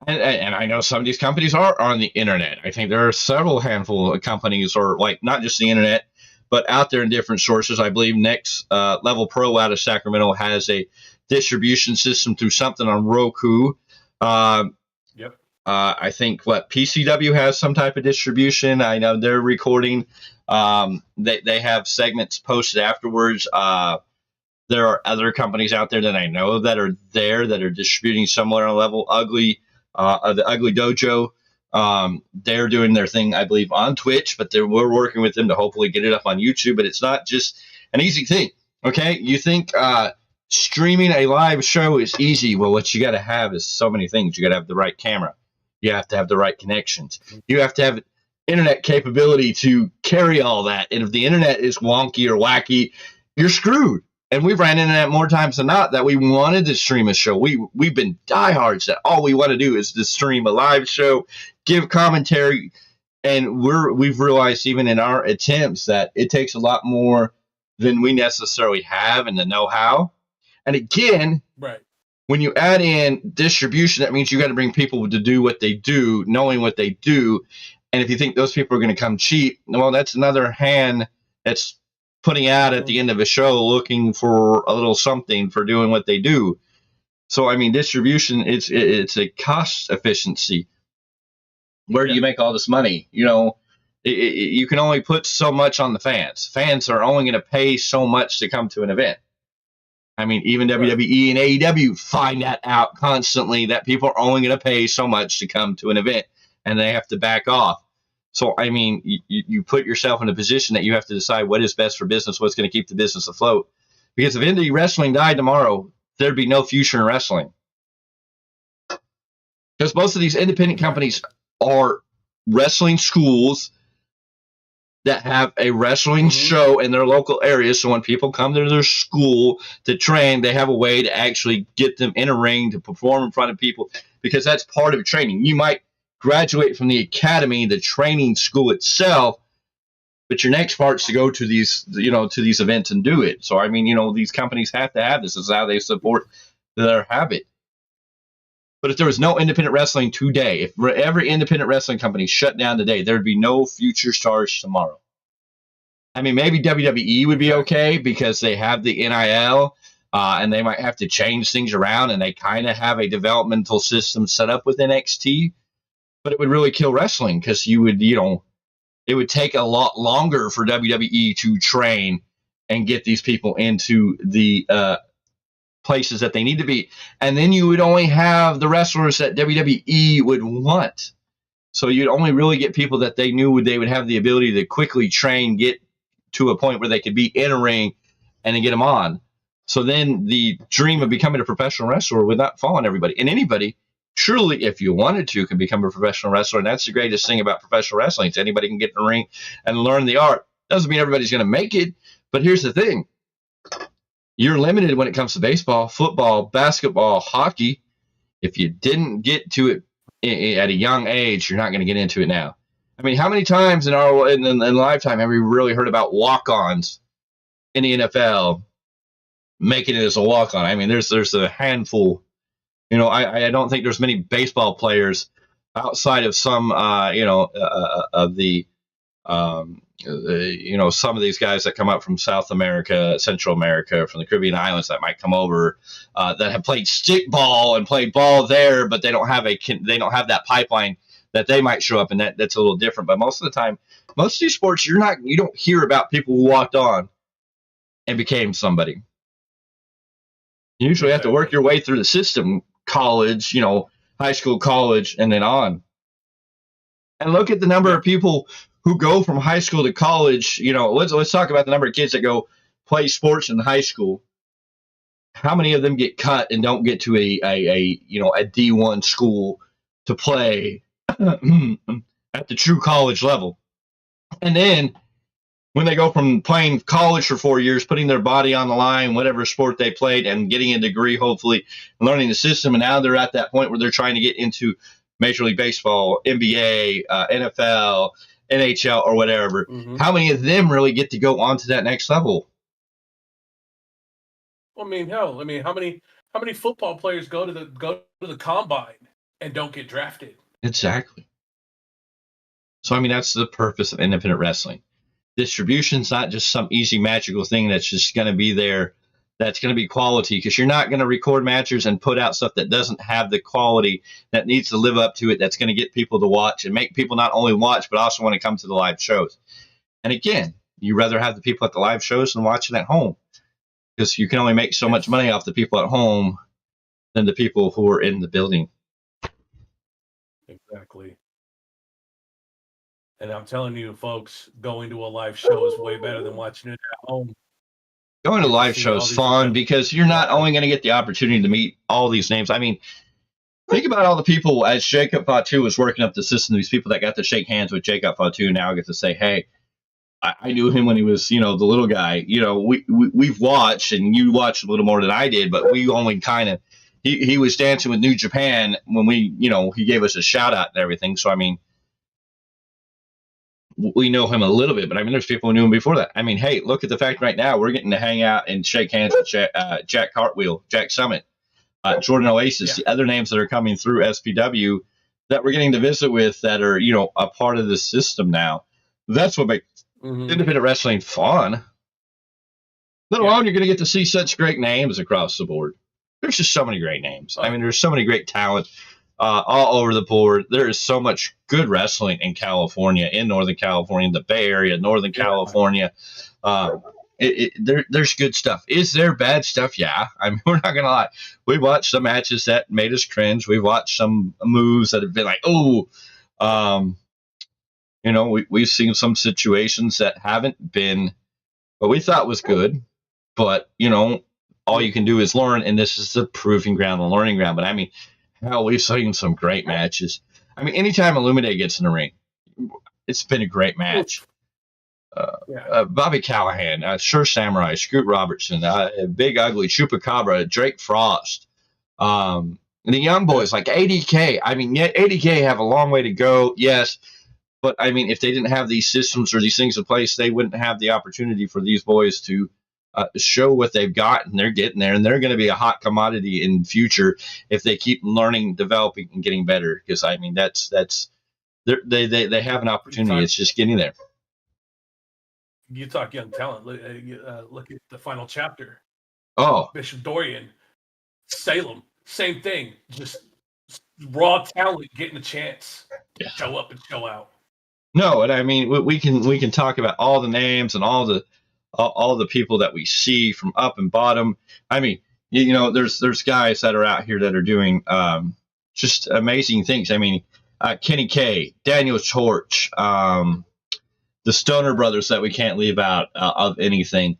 S2: And I know some of these companies are on the internet. I think there are several handful of companies, or like not just the internet, but out there in different sources. I believe Next Level Pro out of Sacramento has a distribution system through something on Roku. I think PCW has some type of distribution. I know they're recording. They have segments posted afterwards. There are other companies out there that I know that are there that are distributing somewhere on a level. The Ugly Dojo. They're doing their thing, I believe, on Twitch, but we're working with them to hopefully get it up on YouTube. But it's not just an easy thing. Okay, you think streaming a live show is easy? Well, what you got to have is so many things. You got to have the right camera. You have to have the right connections. You have to have internet capability to carry all that. And if the internet is wonky or wacky, you're screwed. And we've ran into that more times than not that we wanted to stream a show. We've been diehards that all we want to do is to stream a live show, give commentary, and we've realized even in our attempts that it takes a lot more than we necessarily have and the know-how. And again, when you add in distribution, that means you got to bring people to do what they do, knowing what they do. And if you think those people are going to come cheap, well, that's another hand that's putting out at the end of a show looking for a little something for doing what they do. So, I mean, distribution, it's a cost efficiency. Where do you make all this money? You can only put so much on the fans. Fans are only going to pay so much to come to an event. I mean, even WWE and AEW find that out constantly, that people are only going to pay so much to come to an event, and they have to back off. So, I mean, you put yourself in a position that you have to decide what is best for business, what's going to keep the business afloat. Because if indie wrestling died tomorrow, there'd be no future in wrestling. Because most of these independent companies are wrestling schools that have a wrestling show in their local area. So when people come to their school to train, they have a way to actually get them in a ring to perform in front of people, because that's part of training. You might graduate from the academy, the training school itself, but your next part's to go to these, to these events and do it. So, I mean, these companies have to have this. This is how they support their habit. But if there was no independent wrestling today, if every independent wrestling company shut down today, there'd be no future stars tomorrow. I mean, maybe WWE would be okay because they have the NIL, and they might have to change things around, and they kind of have a developmental system set up with NXT. But it would really kill wrestling because you would, it would take a lot longer for WWE to train and get these people into the places that they need to be. And then you would only have the wrestlers that WWE would want. So you'd only really get people that they knew they would have the ability to quickly train, get to a point where they could be in a ring, and then get them on. So then the dream of becoming a professional wrestler would not fall on everybody. And anybody, truly, if you wanted to, can become a professional wrestler. And that's the greatest thing about professional wrestling. Is anybody can get in the ring and learn the art. Doesn't mean everybody's going to make it. But here's the thing. You're limited when it comes to baseball, football, basketball, hockey. If you didn't get to it at a young age, you're not going to get into it now. I mean, how many times in lifetime have we really heard about walk-ons in the NFL making it as a walk-on? I mean, there's a handful. I don't think there's many baseball players outside of some, of the some of these guys that come up from South America, Central America, from the Caribbean islands that might come over that have played stickball and played ball there, but they don't have that pipeline that they might show up, and that's a little different. But most of the time, most of these sports, you don't hear about people who walked on and became somebody. You usually have to work your way through the system, college, high school, college, and then on. And look at the number of people who go from high school to college. Let's talk about the number of kids that go play sports in high school. How many of them get cut and don't get to a D1 school to play at the true college level? And then when they go from playing college for 4 years, putting their body on the line, whatever sport they played, and getting a degree, hopefully, and learning the system, and now they're at that point where they're trying to get into Major League Baseball, NBA, NFL, NHL, or whatever. Mm-hmm. How many of them really get to go on to that next level?
S3: Well, I mean, hell, how many football players go to the combine and don't get drafted?
S2: Exactly. So, I mean, that's the purpose of independent wrestling. Distribution's not just some easy magical thing that's just going to be there. That's going to be quality, because you're not going to record matches and put out stuff that doesn't have the quality that needs to live up to it. That's going to get people to watch and make people not only watch, but also want to come to the live shows. And again, you rather have the people at the live shows than watching at home, because you can only make so much money off the people at home than the people who are in the building.
S3: Exactly. And I'm telling you, folks, going to a live show is way better than watching it at home.
S2: Going to live shows is fun because you're not only going to get the opportunity to meet all these names. I mean, think about all the people as Jacob Fatu was working up the system, these people that got to shake hands with Jacob Fatu now get to say, hey, I knew him when he was, the little guy. We've watched, and you watched a little more than I did, but we only kind of, he was dancing with New Japan when he gave us a shout out and everything. So, I mean, we know him a little bit, but I mean, there's people who knew him before that. I mean, hey, look at the fact right now we're getting to hang out and shake hands with Jack Cartwheel, Jack Summit, Jordan Oasis, the other names that are coming through SPW that we're getting to visit with that are, a part of the system now. That's what makes independent wrestling fun. Let alone you're going to get to see such great names across the board. There's just so many great names. I mean, there's so many great talent. All over the board. There is so much good wrestling in California, in Northern California, in the Bay Area, Northern California. There's good stuff. Is there bad stuff? Yeah. I mean, we're not going to lie. We watched some matches that made us cringe. We watched some moves that have been like, we've seen some situations that haven't been what we thought was good. But, all you can do is learn, and this is the proving ground, the learning ground. But, I mean, hell, we've seen some great matches. I mean, anytime Illumide gets in the ring, it's been a great match. Bobby Callahan, Sure Samurai, Scoot Robertson, Big Ugly, Chupacabra, Drake Frost, the young boys like ADK. I mean, yet ADK have a long way to go, yes. But, I mean, if they didn't have these systems or these things in place, they wouldn't have the opportunity for these boys to show what they've got, and they're getting there, and they're going to be a hot commodity in the future if they keep learning, developing, and getting better. Because I mean, they have an opportunity. It's just getting there.
S3: You talk young talent. Look at the final chapter.
S2: Oh,
S3: Bishop Dorian, Salem, same thing. Just raw talent getting a chance to
S2: yeah.
S3: show up and show out.
S2: No, and I mean we can talk about all the names and all the people that we see from up and bottom. I mean, there's guys that are out here that are doing just amazing things. I mean, Kenny K, Daniel Torch, the Stoner brothers that we can't leave out of anything.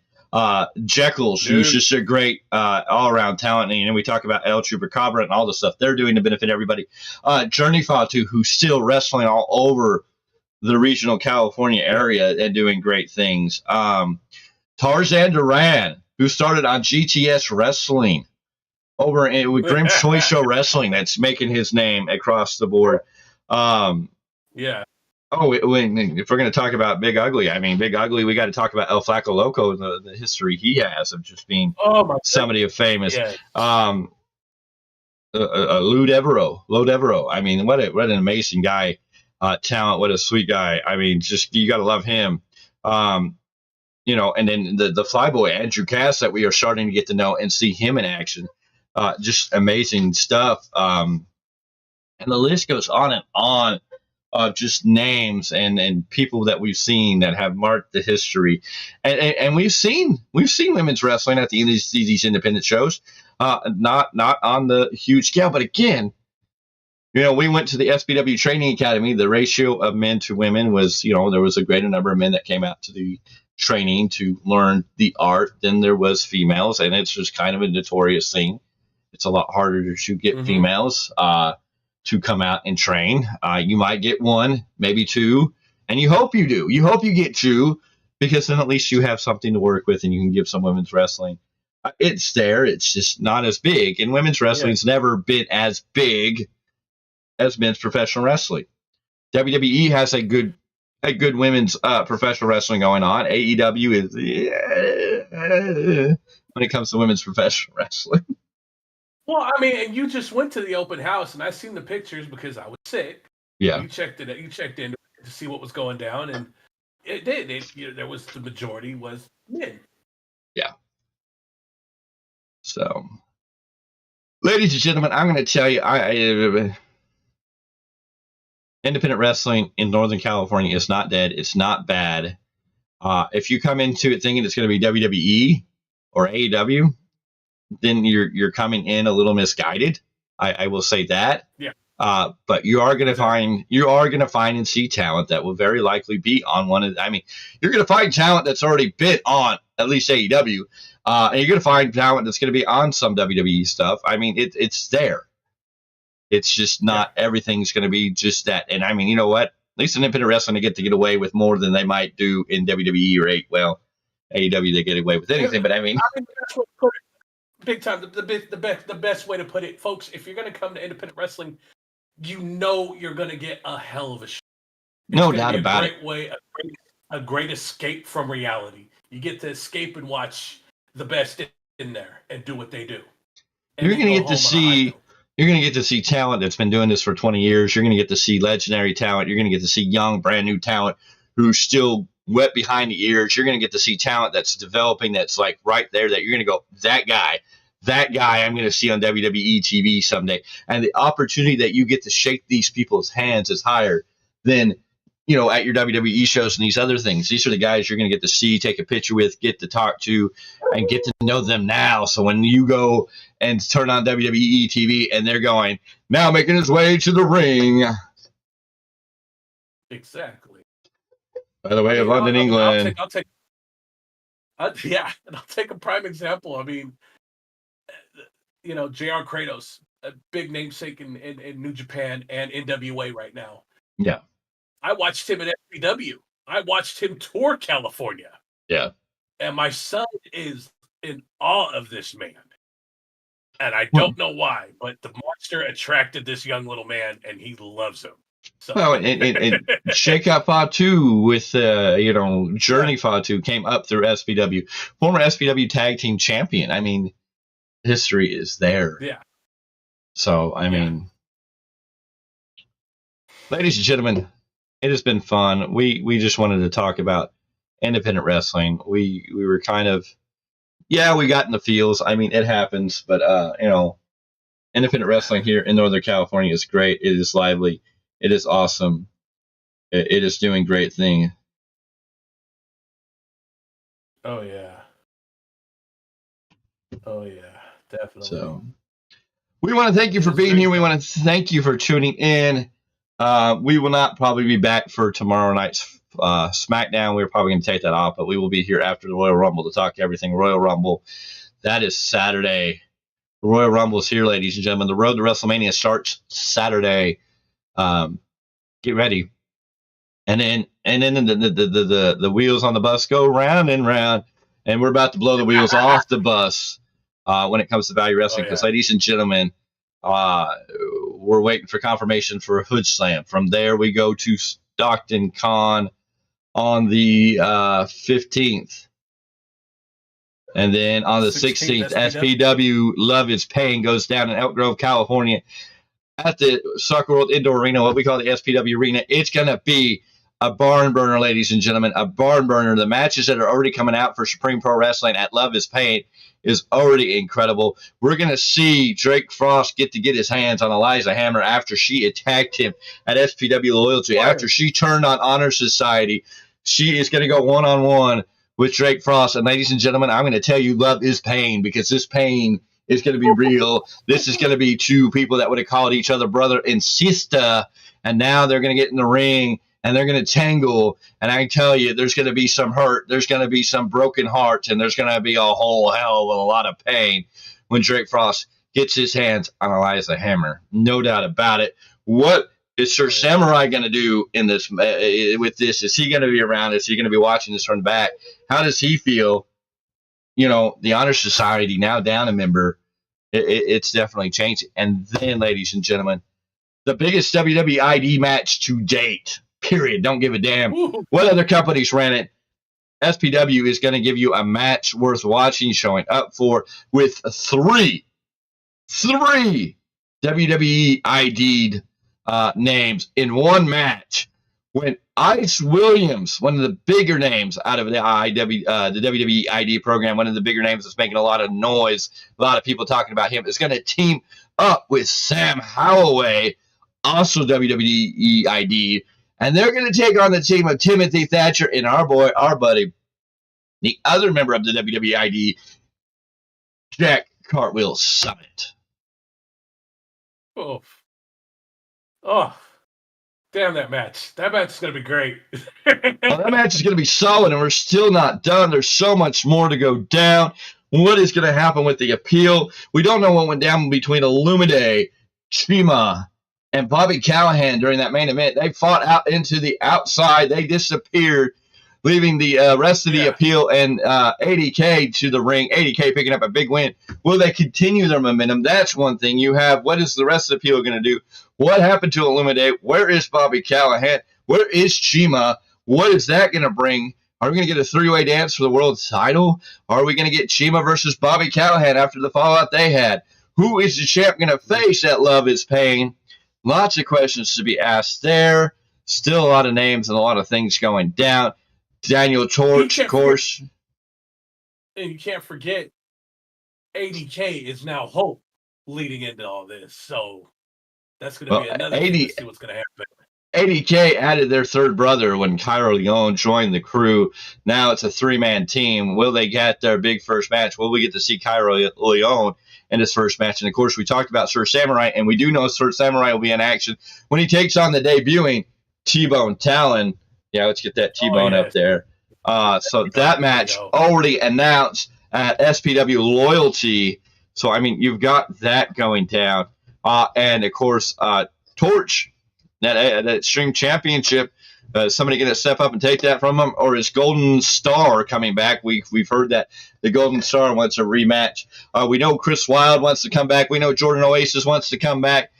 S2: Jekyll's, who's just a great all-around talent. And we talk about El Chupacabra and all the stuff they're doing to benefit everybody. Journey Fatu, who's still wrestling all over the regional California area and doing great things. Tarzan Duran, who started on GTS Wrestling over with Grimm's Choice Show Wrestling, that's making his name across the board.
S3: Yeah.
S2: Oh, if we're going to talk about Big Ugly, I mean, Big Ugly, we got to talk about El Flaco Loco and the history he has of just being somebody of famous.
S3: Yeah.
S2: Lou Devereaux. I mean, what an amazing guy, talent. What a sweet guy. I mean, just you got to love him. And then the Flyboy Andrew Cass that we are starting to get to know and see him in action. Just amazing stuff. And the list goes on and on of just names and people that we've seen that have marked the history. And we've seen women's wrestling at these independent shows, not on the huge scale. But again, we went to the SBW Training Academy. The ratio of men to women was, there was a greater number of men that came out to the training to learn the art than there was females. And it's just kind of a notorious thing. It's a lot harder to get females to come out and train. You might get one, maybe two, and you hope you do. You hope you get two, because then at least you have something to work with and you can give some women's wrestling. It's there. It's just not as big. And women's wrestling's never been as big as men's professional wrestling. WWE has a good women's professional wrestling going on. AEW is when it comes to women's professional wrestling.
S3: Well, I mean, and you just went to the open house, and I seen the pictures because I was sick.
S2: Yeah.
S3: You checked in to see what was going down, and it did. There was the majority was men.
S2: Yeah. So, ladies and gentlemen, I'm going to tell you, independent wrestling in Northern California is not dead. It's not bad. If you come into it thinking it's going to be WWE or AEW, then you're coming in a little misguided. I will say that.
S3: Yeah.
S2: But you are going to find and see talent that will very likely be on one of. I mean, you're going to find talent that's already been on at least AEW, and you're going to find talent that's going to be on some WWE stuff. I mean, it's there. It's just not everything's going to be just that. And I mean, you know what? At least in independent wrestling, they get away with more than they might do in WWE or AEW. They get away with anything. But I mean
S3: that's what put it. Big time. The best way to put it, folks, if you're going to come to independent wrestling, you're going to get a hell of a show.
S2: No doubt about it.
S3: A great escape from reality. You get to escape and watch the best in there and do what they do. And
S2: you're going to get to see talent that's been doing this for 20 years. You're going to get to see legendary talent. You're going to get to see young, brand new talent who's still wet behind the ears. You're going to get to see talent that's developing, that's like right there, that you're going to go, that guy I'm going to see on WWE TV someday. And the opportunity that you get to shake these people's hands is higher than, at your WWE shows and these other things. These are the guys you're going to get to see, take a picture with, get to talk to, and get to know them now. So when you go and turn on WWE TV and they're going, now making his way to the ring.
S3: Exactly.
S2: By the way, of London, England.
S3: I'll take a prime example. I mean, JR Kratos, a big namesake in New Japan and NWA right now.
S2: Yeah.
S3: I watched him at FPW. I watched him tour California.
S2: Yeah.
S3: And my son is in awe of this man. And I don't know why, but the monster attracted this young little man, and he loves him. So.
S2: Well, and Shake Up Fatu with, Journey Fatu came up through SPW. Former SPW Tag Team Champion. I mean, history is there.
S3: Yeah.
S2: So, I mean, ladies and gentlemen, it has been fun. We just wanted to talk about independent wrestling. We were kind of, yeah, we got in the feels. I mean, it happens, but independent wrestling here in Northern California is great. It is lively. It is awesome. It is doing great things.
S3: Oh yeah. Oh yeah, definitely.
S2: So we want to thank you for being here. We want to thank you for tuning in. We will not probably be back for tomorrow night's SmackDown. We're probably going to take that off, but we will be here after the Royal Rumble to talk everything Royal Rumble. That is Saturday. The Royal Rumble is here, ladies and gentlemen. The road to WrestleMania starts Saturday. Get ready. And then the wheels on the bus go round and round, and we're about to blow the wheels off the bus when it comes to Value Wrestling. Because, ladies and gentlemen, we're waiting for confirmation for Hoodslam. From there, we go to Stockton Con on the 15th. And then on the 16th, SPW Love Is Pain goes down in Elk Grove, California at the Soccer World Indoor Arena, what we call the SPW Arena. It's going to be a barn burner, ladies and gentlemen, a barn burner. The matches that are already coming out for Supreme Pro Wrestling at Love Is Pain is already incredible. We're going to see Drake Frost get his hands on Eliza Hammer after she attacked him at SPW Loyalty. After she turned on Honor Society, she is going to go one-on-one with Drake Frost. And ladies and gentlemen, I'm going to tell you Love Is Pain, because this pain is going to be real. This is going to be two people that would have called each other brother and sister, and now they're going to get in the ring and they're going to tangle. And I can tell you, there's going to be some hurt. There's going to be some broken hearts, and there's going to be a whole hell of a lot of pain when Drake Frost gets his hands on Eliza Hammer. No doubt about it. What is Sir Samurai going to do in this with this? Is he going to be around? Is he going to be watching this from the back? How does he feel? You know, the Honor Society now down a member, it's definitely changed. And then, ladies and gentlemen, the biggest WWE ID match to date, period. Don't give a damn what other companies ran it. SPW is going to give you a match worth watching, showing up for, with three WWE ID'd names in one match. When Ice Williams, one of the bigger names out of the WWE ID program, one of the bigger names that's making a lot of noise, a lot of people talking about him, is going to team up with Sam Holloway, also WWE ID, and they're going to take on the team of Timothy Thatcher and our buddy, the other member of the WWE ID, Jack Cartwheel Summit.
S3: Oh. Damn, that match. That match is going to be great.
S2: Well, that match is going to be solid, and we're still not done. There's so much more to go down. What is going to happen with the appeal? We don't know what went down between Illumide, Chima, and Bobby Callahan during that main event. They fought out into the outside. They disappeared, leaving the rest of the appeal and 80K to the ring. 80K picking up a big win. Will they continue their momentum? That's one thing. You have, what is the rest of the appeal going to do? What happened to Illumide? Where is Bobby Callahan? Where is Chima? What is that going to bring? Are we going to get a three-way dance for the world title? Are we going to get Chima versus Bobby Callahan after the fallout they had? Who is the champ going to face at Love Is Pain? Lots of questions to be asked there. Still a lot of names and a lot of things going down. Daniel Torch, of course.
S3: And you can't forget, 80K is now Hope leading into all this. So that's going to be another thing to see what's going to happen.
S2: 80K added their third brother when Cairo Leon joined the crew. Now it's a three-man team. Will they get their big first match? Will we get to see Cairo Leon in his first match? And, of course, we talked about Sir Samurai, and we do know Sir Samurai will be in action when he takes on the debuting T-Bone Talon. Yeah, let's get that T-Bone up there. So that match already announced at SPW Loyalty. So, I mean, you've got that going down. And, of course, Torch, that Extreme Championship, somebody going to step up and take that from him? Or is Golden Star coming back? We've heard that the Golden Star wants a rematch. We know Chris Wilde wants to come back. We know Jordan Oasis wants to come back.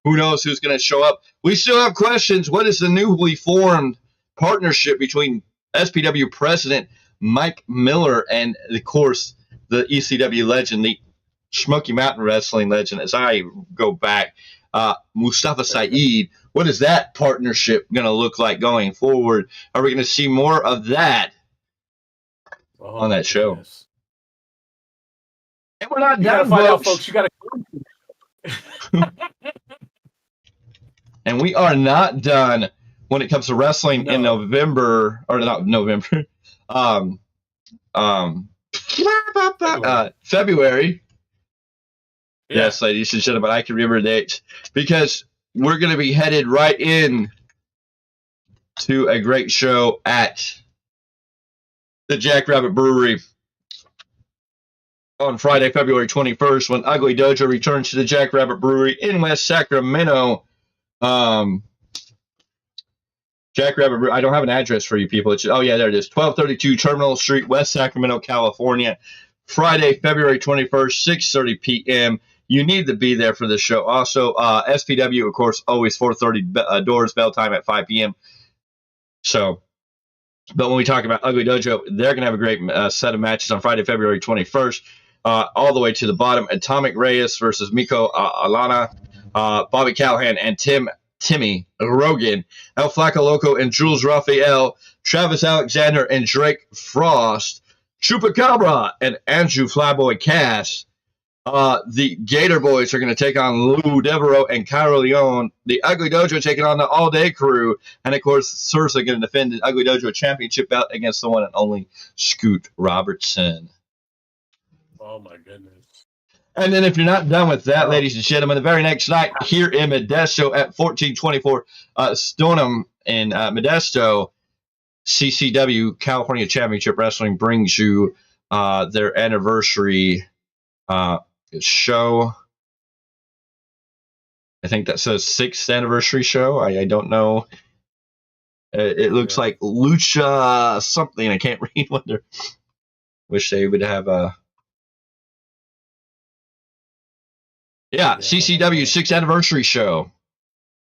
S2: Who knows who's going to show up? We still have questions. What is the newly formed partnership between SPW president Mike Miller and, of course, the ECW legend, the Smoky Mountain Wrestling legend, as I go back, Mustafa Saeed? What is that partnership going to look like going forward? Are we going to see more of that
S3: Oh,
S2: on
S3: my
S2: that show.
S3: goodness.
S2: And we're not
S3: You gotta
S2: done,
S3: find out,
S2: folks.
S3: folks. You gotta.
S2: And we are not done when it comes to wrestling in
S3: No.
S2: November, or not November, February.
S3: Yeah.
S2: Yes, ladies and gentlemen, I can remember dates because we're going to be headed right in to a great show at the Jackrabbit Brewery on Friday, February 21st, when Ugly Dojo returns to the Jackrabbit Brewery in West Sacramento. Jackrabbit Brewery. I don't have an address for you people. Oh, yeah, there it is. 1232 Terminal Street, West Sacramento, California. Friday, February 21st, 6:30 p.m. You need to be there for the show. Also, SPW, of course, always 4:30 doors, bell time at 5 p.m. So, but when we talk about Ugly Dojo, they're going to have a great set of matches on Friday, February 21st, all the way to the bottom. Atomic Reyes versus Miko Alana, Bobby Callahan, and Timmy Rogan, El Flaco Loco and Jules Raphael, Travis Alexander and Drake Frost, Chupacabra and Andrew Flyboy Cass. The Gator Boys are going to take on Lou Devereaux and Cairo Leone. The Ugly Dojo taking on the All Day Crew. And, of course, Cersei going to defend the Ugly Dojo championship belt against the one and only Scoot Robertson.
S3: Oh, my goodness.
S2: And then if you're not done with that, ladies and gentlemen, the very next night here in Modesto at 1424 Stoneham in Modesto, CCW, California Championship Wrestling, brings you their anniversary show. I think that says 6th anniversary show. I don't know. It looks like Lucha something. I can't read what they're. Wish they would have a. Yeah, CCW 6th anniversary show.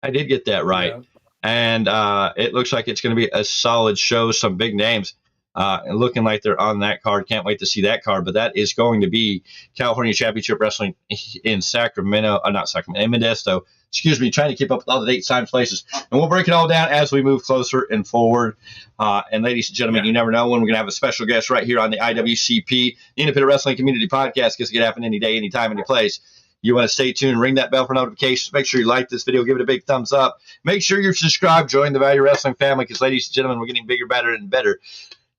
S2: I did get that right. Yeah. And it looks like it's going to be a solid show. Some big names looking like they're on that card. Can't wait to see that card. But that is going to be California Championship Wrestling in Sacramento. Not Sacramento, in Modesto. Excuse me, trying to keep up with all the dates, times, places. And we'll break it all down as we move closer and forward. And ladies and gentlemen, you never know when we're going to have a special guest right here on the IWCP, the Independent Wrestling Community Podcast. Because it can happen any day, any time, any place. You want to stay tuned, ring that bell for notifications. Make sure you like this video, give it a big thumbs up. Make sure you're subscribed, join the Value Wrestling family, because, ladies and gentlemen, we're getting bigger, better, and better.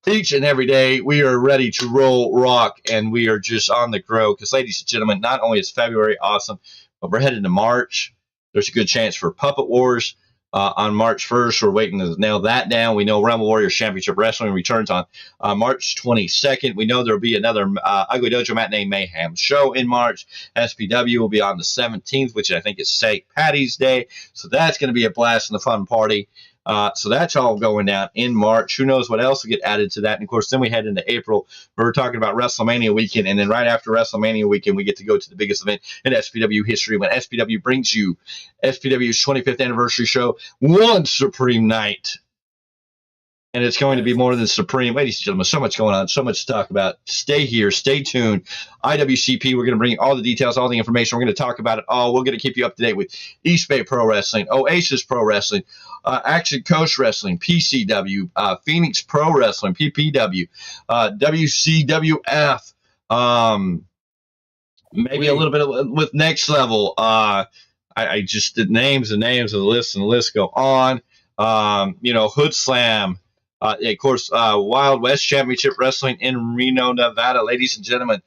S2: Each and every day, we are ready to roll, rock, and we are just on the grow. Because, ladies and gentlemen, not only is February awesome, but we're headed to March. There's a good chance for Puppet Wars on March 1st. We're waiting to nail that down. We know Rumble Warriors Championship Wrestling returns on March 22nd. We know there will be another Ugly Dojo Matinee Mayhem show in March. SPW will be on the 17th, which I think is St. Patty's Day. So that's going to be a blast and a fun party. So that's all going down in March. Who knows what else will get added to that? And, of course, then we head into April. We're talking about WrestleMania weekend. And then right after WrestleMania weekend, we get to go to the biggest event in SPW history when SPW brings you SPW's 25th anniversary show, One Supreme Night. And it's going to be more than Supreme. Ladies and gentlemen, so much going on, so much to talk about. Stay here. Stay tuned. IWCP, we're going to bring you all the details, all the information. We're going to talk about it all. We're going to keep you up to date with East Bay Pro Wrestling, Oasis Pro Wrestling, Action Coast Wrestling, PCW, Phoenix Pro Wrestling, PPW, WCWF, maybe a little bit with Next Level. I just did names and the list go on. Hoodslam. Of course, Wild West Championship Wrestling in Reno, Nevada. Ladies and gentlemen,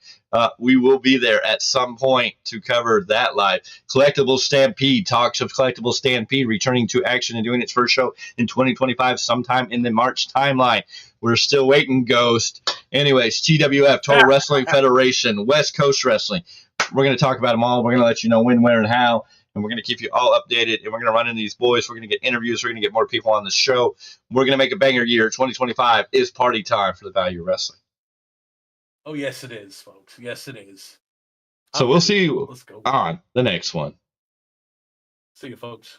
S2: we will be there at some point to cover that live. Collectible Stampede, talks of Collectible Stampede returning to action and doing its first show in 2025 sometime in the March timeline. We're still waiting, Ghost. Anyways, TWF, Total Wrestling Federation, West Coast Wrestling. We're going to talk about them all. We're going to let you know when, where, and how. And we're going to keep you all updated, and we're going to run into these boys. We're going to get interviews. We're going to get more people on the show. We're going to make a banger year. 2025 is party time for the Value of Wrestling.
S3: Oh, yes, it is, folks. Yes, it is.
S2: So we'll see you on the next one.
S3: See you, folks.